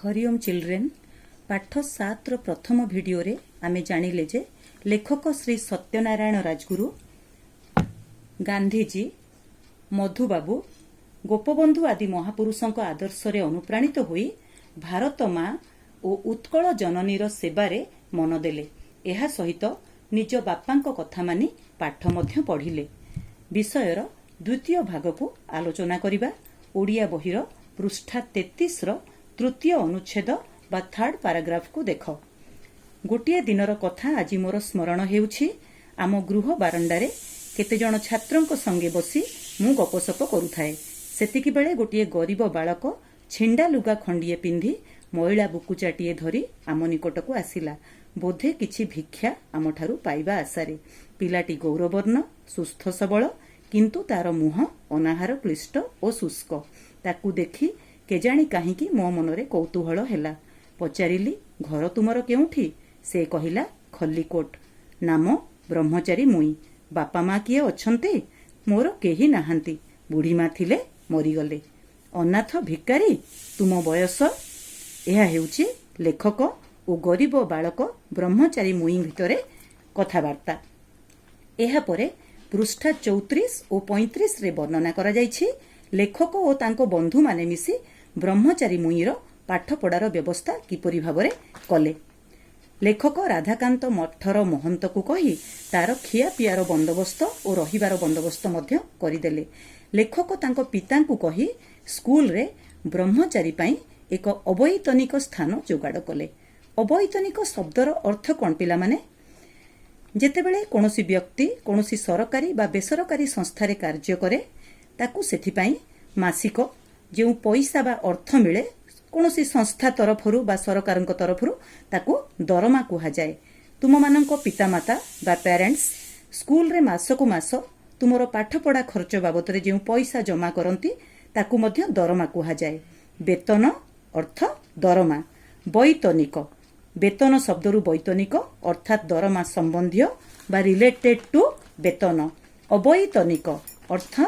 Hariom children पाठ 7 रो प्रथम video रे आमे जानिले जे लेखक श्री सत्यनारायण राजगुरु गांधीजी मधुबाबू गोपबंधु आदि महापुरुषों आदर्श रे अनुप्राणित होई भारत माँ और उत्कल जननीर सेवारे मन देले। एहा सहित निज बापांक कथा मानी पाठ मध्य पढ़िले। विषयर द्वितीय भाग को आलोचना करिबा। ओडिया बहिर पृष्ठा 33 रो तृतीय अनुच्छेद बा थर्ड पैराग्राफ को देख। गोटे दिनर कथा आज मोर स्मरण हेउछि। आम गृह बारंडारे केते जण छात्रंक संगे बसी मु गपसप करुथाए। सेतिकी बेले गोटे गरीब बालक छिंडा लुगा खंडिए पिंधि मैला बुकुचाटिए धरी आम निकटक आसिला। बोधे किछि भिक्षा आमठारु पाइबा आशारे। पिलाटी गौरवर्ण सुस्थ सबल, किंतु तार मुह अनाहार क्लिष्ट और शुष्क। ताकू देखि केजाणी काहींकी मो मनरे कौतूहल हेला। पचारिली, घर तुमर केउठी? से कहिला, खल्लीकोट। नाम ब्रह्मचारी मुई। बापा माँ किए अछंती? मोर केही नाहांती। बुढ़ी माँ थिले, मरीगले। अनाथ भिकारी? तुम बयस? यह हेउछि लेखक और गरीब बालक ब्रह्मचारी मुई भितरे कथाबार्ता। एहा परे पृष्ठा 34 और 35 रे वर्णना करा जाइछि। लेखक और तांको बंधु माने मिसी ब्रह्मचारी मुईर पाठ पढ़ार व्यवस्था किपरि भाबरे कले। लेखक राधाकांत मठर महंत को कही तार खिया पियार बंदोबस्त और रहिबार बंदोबस्त मध्य करिदेले। लेखक तांको पिता को कही स्कूल रे ब्रह्मचारी पाई एक अवैतनिक स्थान जोगाड़ कले। अवैतनिक शब्दर अर्थ कौन पिला माने? जेतेबेले कोनोसी व्यक्ति कोनोसी सरकारी बा बेसरकारी संस्थारे कार्य करे ताकू सेथिपाई मासिक जो पैसा बा अर्थ मिले कोनोसी संस्था तरफरु बा सरकारक तरफरु ताकू दरमा कुहा जाए। तुम मानक पितामाता बा पेरेंट्स स्कूल रे मासकु मास तुमरो पाठ पढ़ा खर्च बाबत जो पैसा जमा करती ताकू मध्य दरमा कुहा जाए। वेतन अर्थ दरमा। वैतनिक वेतन शब्दरु वैतनिक अर्थात दरमा संबंधी बा रिलेटेड टू वेतन। अवैतनिक अर्थ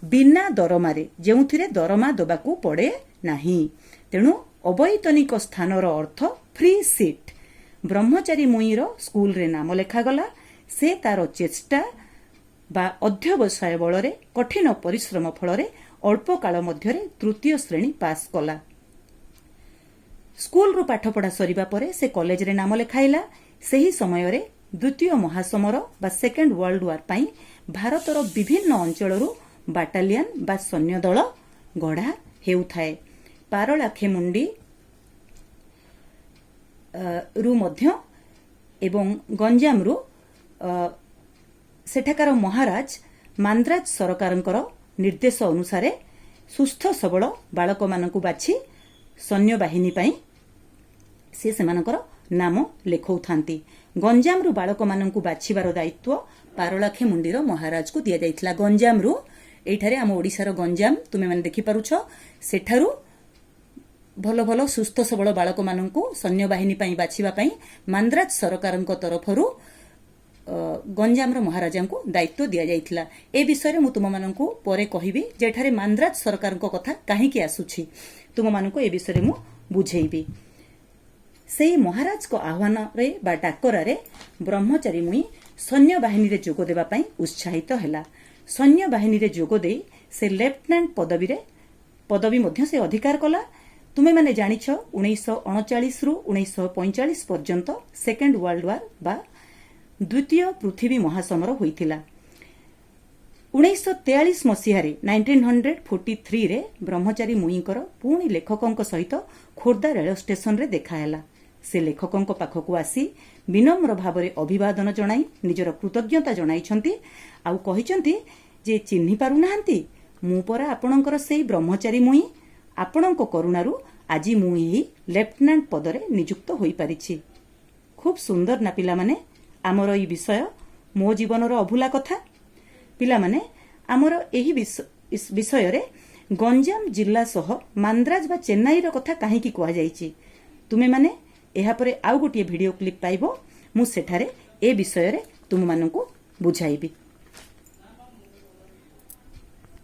बिना दरमारे जेउथिरे दरमा दबाकू पड़े नाही। तेणु अवैतनिक स्थानर अर्थ फ्री सीट। ब्रह्मचारी मुईर स्कूल रे नाम लेखागला। से तार चेष्टा बा अध्यवसाय बलरे कठिन परिश्रम फलरे अल्प काल मध्यरे तृतीय श्रेणी पास कला। स्कूल रु पाठ पढ़ा सरिबा परे से कॉलेज रे नाम लेखाइला। सेही समय रे द्वितीय महासमर बा सेकेंड वर्ल्ड वार पाई भारतर विभिन्न अंचलरू बाटालियन बा सैन्य दल गढ़ा हेउथाए। पारलाखेमुंडी रु मध्य एवं गंजाम रु सेठाकार महाराज मांद्राज सरकारंकर निर्देश अनुसार सुस्थ सबल बालक मानकु बाछि सैन्य बाहिनी पाई से सेमानकर नाम लेखौथांती। गंजाम रु बालक मानकु बाछिबार दायित्व पारलाखेमुंडीर महाराज को दिया जाइथिला। गंजाम रु एठारे आम ओडिशार गंजाम तुमे माने देखि पारुछ। सेठारु भल भल सुस्थ सबल बालक मानकु सैन्य बाहिनी पाई बाछिबा पाई मांद्राज सरकारंक तरफरु गंजाम महाराजा को दायित्व दिया जाइथिला। ए विषय मु तुम मानकु परे कहिबी जेठारे मांद्राज सरकारंक कथा काहीकि आसुछि। तुम मानकु ए विषय मु बुझेइबी। सेही महाराज को आह्वान रे बा डाकरा रे ब्रह्मचारी मुई सैन्य बाहिनी रे जोग देबा पाई उत्साहित हेला। सैन्य बाहिनी रे जोग देई से लेफ्टिनेंट पदवी मध्य से अधिकार कला। तुमे माने जानिछ 1939 रु 1945 पर्यंत सेकेंड वर्ल्ड वार बा द्वितीय पृथ्वी महासमर होइथिला। 1943 मसीहारे 1943 रे ब्रह्मचारी मुईंकर पुणी लेखकंक सहित खोर्धा रेल स्टेशन रे देखाहेला। से लेखकंक पाखकु आसी विनम्र भावरे अभिवादन जणाई निजर कृतज्ञता जणाइछंती। आउ कहिछंती जे चिन्हि पारु नाहंती, मु परा आपणकर सेई ब्रह्मचारी मुई। आपणक करुणारु आजी मु एही लेफ्टिनेंट पदरे नियुक्त होई पारिछि। खूब सुंदर ना पिला माने आमर ई विषय मो जीवनर अभूला कथा। पिला माने आमर एही विषय रे गंजाम जिल्ला सह मांद्राज बा चेन्नई रो कथा काहीकि कुआ जाइछि। तुमे माने एहा परे आउ गोटिए वीडियो क्लिप पाइबो। मु सेठारे ए विषय रे तुम मानकु बुझाइबी।